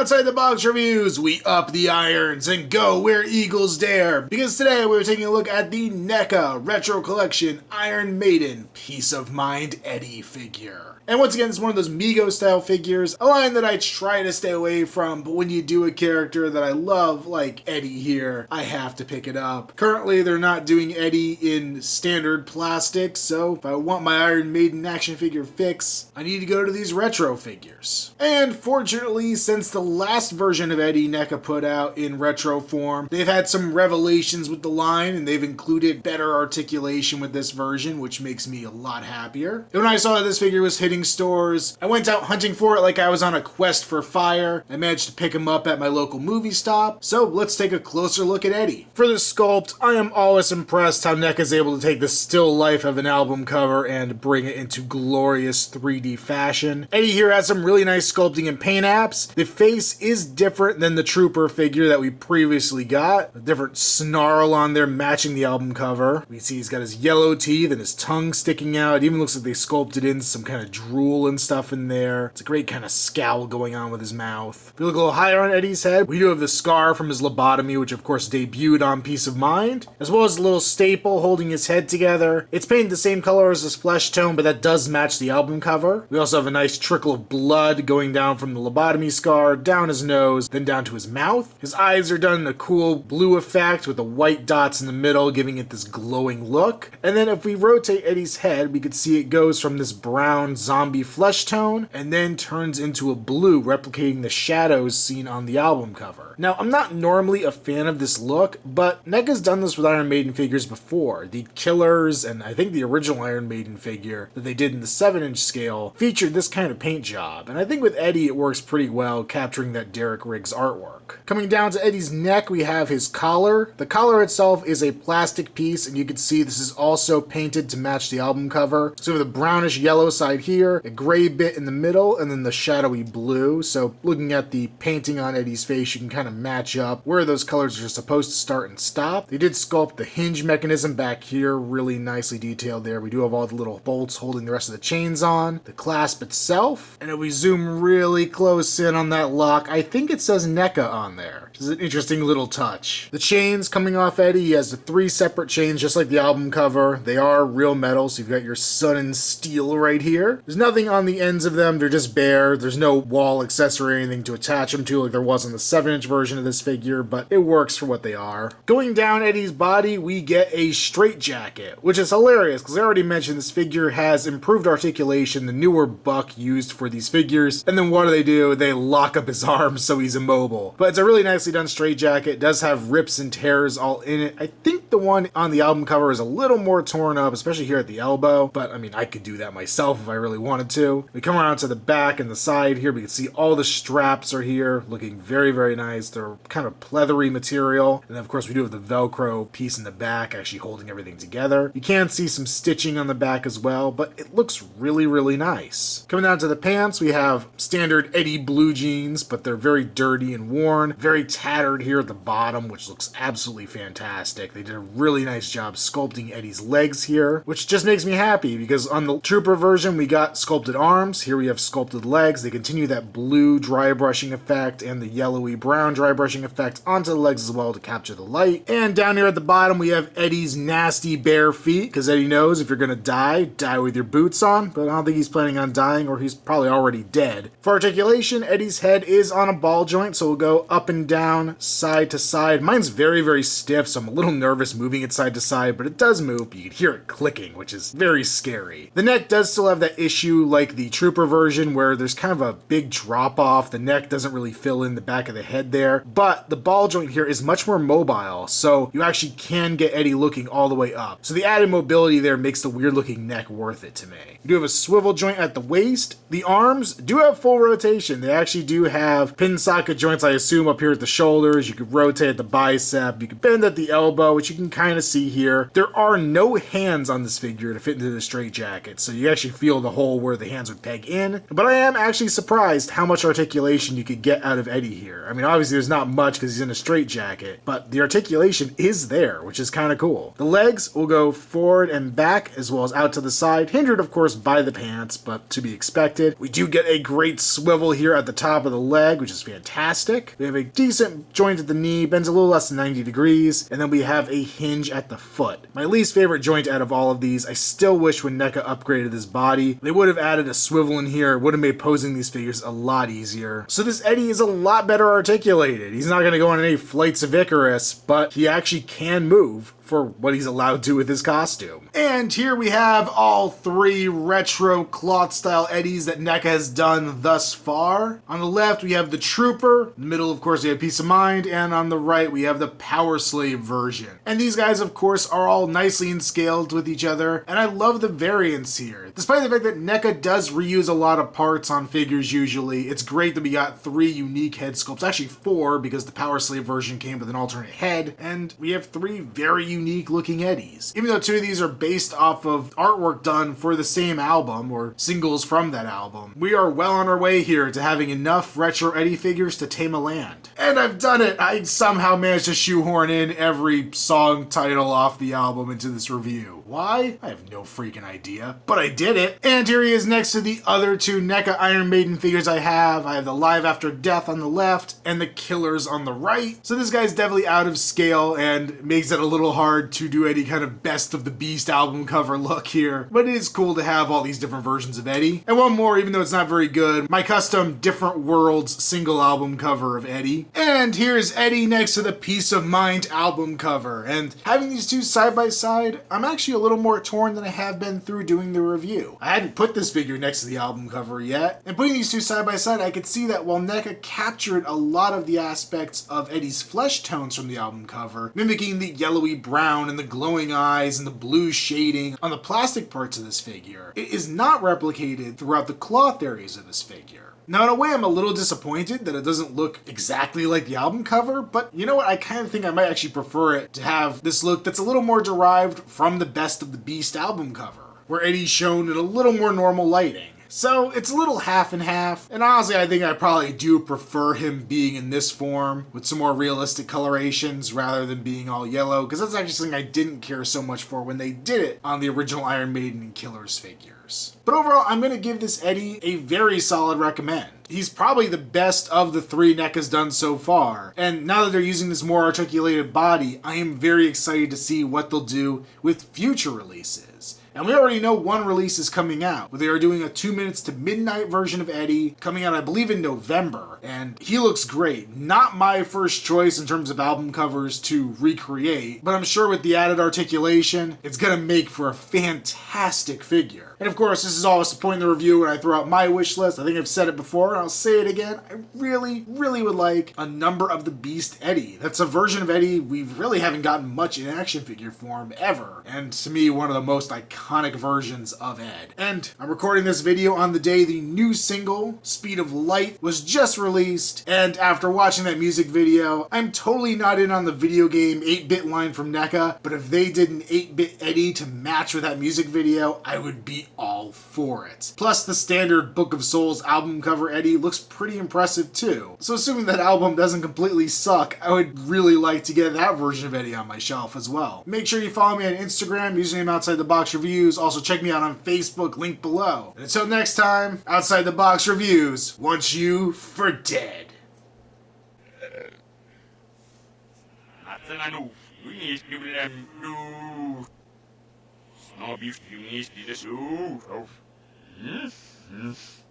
Outside the Box Reviews, we up the irons and go where eagles dare. Because today we're taking a look at the NECA Retro Collection Iron Maiden Peace of Mind Eddie figure. And once again, it's one of those Mego style figures, a line that I try to stay away from, but when you do a character that I love, like Eddie here, I have to pick it up. Currently, they're not doing Eddie in standard plastic, so if I want my Iron Maiden action figure fix, I need to go to these retro figures. And fortunately, since the last version of Eddie NECA put out in retro form, they've had some revelations with the line, and they've included better articulation with this version, which makes me a lot happier. And when I saw that this figure was hitting stores, I went out hunting for it like I was on a quest for fire. I managed to pick him up at my local movie stop, so let's take a closer look at Eddie. For the sculpt, I am always impressed how NECA is able to take the still life of an album cover and bring it into glorious 3D fashion. Eddie here has some really nice sculpting and paint apps. The face is different than the Trooper figure that we previously got. A different snarl on there matching the album cover. We see he's got his yellow teeth and his tongue sticking out. It even looks like they sculpted in some kind of drool and stuff in there. It's a great kind of scowl going on with his mouth. If we look a little higher on Eddie's head, we do have the scar from his lobotomy, which of course debuted on Peace of Mind, as well as a little staple holding his head together. It's painted the same color as his flesh tone, but that does match the album cover. We also have a nice trickle of blood going down from the lobotomy scar, down his nose, then down to his mouth. His eyes are done in a cool blue effect with the white dots in the middle, giving it this glowing look. And then if we rotate Eddie's head, we could see it goes from this brown zombie flesh tone and then turns into a blue, replicating the shadows seen on the album cover. Now, I'm not normally a fan of this look, but NECA's done this with Iron Maiden figures before. The Killers and I think the original Iron Maiden figure that they did in the 7-inch scale featured this kind of paint job, and I think with Eddie it works pretty well, capturing that Derek Riggs artwork. Coming down to Eddie's neck, we have his collar. The collar itself is a plastic piece, and you can see this is also painted to match the album cover. So we have the brownish yellow side here, a gray bit in the middle, and then the shadowy blue. So looking at the painting on Eddie's face, you can kind of match up where those colors are supposed to start and stop. They did sculpt the hinge mechanism back here, really nicely detailed there. We do have all the little bolts holding the rest of the chains on, the clasp itself, and if we zoom really close in on that lock, I think it says NECA on there, which is an interesting little touch. The chains coming off Eddie, he has the 3 separate chains just like the album cover. They are real metal, so you've got your sun and steel right here. There's nothing on the ends of them, they're just bare. There's no wall accessory or anything to attach them to like there was on the 7-inch version of this figure, but it works for what they are. Going down Eddie's body, we get a straitjacket, which is hilarious because I already mentioned this figure has improved articulation, the newer buck used for these figures, and then what do? They lock up his arms so he's immobile. But it's a really nicely done straitjacket. It does have rips and tears all in it. I think the one on the album cover is a little more torn up, especially here at the elbow, but I mean, I could do that myself if I really wanted to. We come around to the back and the side here, we can see all the straps are here, looking very, very nice. They're kind of pleathery material, and then of course we do have the Velcro piece in the back actually holding everything together. You can see some stitching on the back as well, but it looks really, really nice. Coming down to the pants, we have standard Eddie blue jeans, but they're very dirty and worn, very tattered here at the bottom, which looks absolutely fantastic. They did a really nice job sculpting Eddie's legs here, which just makes me happy because on the Trooper version we got sculpted arms. Here we have sculpted legs. They continue that blue dry brushing effect and the yellowy brown dry brushing effect onto the legs as well to capture the light. And down here at the bottom we have Eddie's nasty bare feet, because Eddie knows if you're gonna die with your boots on, but I don't think he's planning on dying, or he's probably already dead. For articulation, Eddie's head is on a ball joint, so we'll go up and down, side to side. Mine's very, very stiff, so I'm a little nervous moving it side to side, but it does move. You can hear it clicking, which is very scary. The neck does still have that issue like the Trooper version where there's kind of a big drop off. The neck doesn't really fill in the back of the head there, but the ball joint here is much more mobile, so you actually can get Eddie looking all the way up. So the added mobility there makes the weird looking neck worth it to me. You do have a swivel joint at the waist. The arms do have full rotation. They actually do have pin socket joints, I assume, up here at the shoulders. You could rotate at the bicep. You could bend at the elbow, which you can kind of see here. There are no hands on this figure to fit into the straitjacket, so you actually feel the hole where the hands would peg in. But I am actually surprised how much articulation you could get out of Eddie here. I mean, obviously there's not much because he's in a straitjacket, but the articulation is there, which is kind of cool. The legs will go forward and back as well as out to the side, hindered of course by the pants, but to be expected. We do get a great swivel here at the top of the leg leg, which is fantastic. We have a decent joint at the knee, bends a little less than 90 degrees, and then we have a hinge at the foot. My least favorite joint out of all of these. I still wish when NECA upgraded this body, they would have added a swivel in here. It would have made posing these figures a lot easier. So this Eddie is a lot better articulated. He's not going to go on any flights of Icarus, but he actually can move for what he's allowed to with his costume. And here we have all three retro cloth style Eddies that NECA has done thus far. On the left we have the Trooper, in the middle of course we have Peace of Mind, and on the right we have the Power Slave version. And these guys of course are all nicely scaled with each other, and I love the variance here. Despite the fact that NECA does reuse a lot of parts on figures usually, it's great that we got 3 unique head sculpts, actually 4 because the Power Slave version came with an alternate head, and we have 3 very unique looking Eddies. Even though 2 of these are based off of artwork done for the same album or singles from that album, we are well on our way here to having enough retro Eddie figures to tame a land. And I've done it! I somehow managed to shoehorn in every song title off the album into this review. Why? I have no freaking idea, but I did it. And here he is next to the other 2 NECA Iron Maiden figures I have. I have the Live After Death on the left and the Killers on the right. So this guy's definitely out of scale and makes it a little hard to do any kind of Best of the Beast album cover look here. But it is cool to have all these different versions of Eddie. And one more, even though it's not very good, my custom Different Worlds single album cover of Eddie. And here's Eddie next to the Peace of Mind album cover. And having these 2 side by side, I'm actually a little more torn than I have been through doing the review. I hadn't put this figure next to the album cover yet. And putting these 2 side by side, I could see that while NECA captured a lot of the aspects of Eddie's flesh tones from the album cover, mimicking the yellowy brown and the glowing eyes and the blue shading on the plastic parts of this figure, it is not replicated throughout the cloth areas of this figure. Now, in a way, I'm a little disappointed that it doesn't look exactly like the album cover, but you know what? I kind of think I might actually prefer it to have this look that's a little more derived from the Best of the Beast album cover, where Eddie's shown in a little more normal lighting. So it's a little half and half, and honestly I think I probably do prefer him being in this form with some more realistic colorations rather than being all yellow, because that's actually something I didn't care so much for when they did it on the original Iron Maiden and Killers figures. But overall, I'm going to give this Eddie a very solid recommend. He's probably the best of the 3 NECA's done so far, and now that they're using this more articulated body, I am very excited to see what they'll do with future releases. And we already know one release is coming out, but they are doing a 2 minutes to midnight version of Eddie, coming out I believe in November, and he looks great. Not my first choice in terms of album covers to recreate, but I'm sure with the added articulation, it's gonna make for a fantastic figure. And of course, this is always the point in the review when I throw out my wish list. I think I've said it before, and I'll say it again. I really would like a Number of the Beast Eddie. That's a version of Eddie we really haven't gotten much in action figure form ever, and to me, one of the most iconic versions of Ed. And I'm recording this video on the day the new single, Speed of Light, was just released, and after watching that music video, I'm totally not in on the video game 8-bit line from NECA, but if they did an 8-bit Eddie to match with that music video, I would be all for it. Plus, the standard Book of Souls album cover Eddie looks pretty impressive too. So assuming that album doesn't completely suck, I would really like to get that version of Eddie on my shelf as well. Make sure you follow me on Instagram, username Outside the Box Reviews. Also check me out on Facebook, link below. And until next time, Outside the Box Reviews wants you for dead.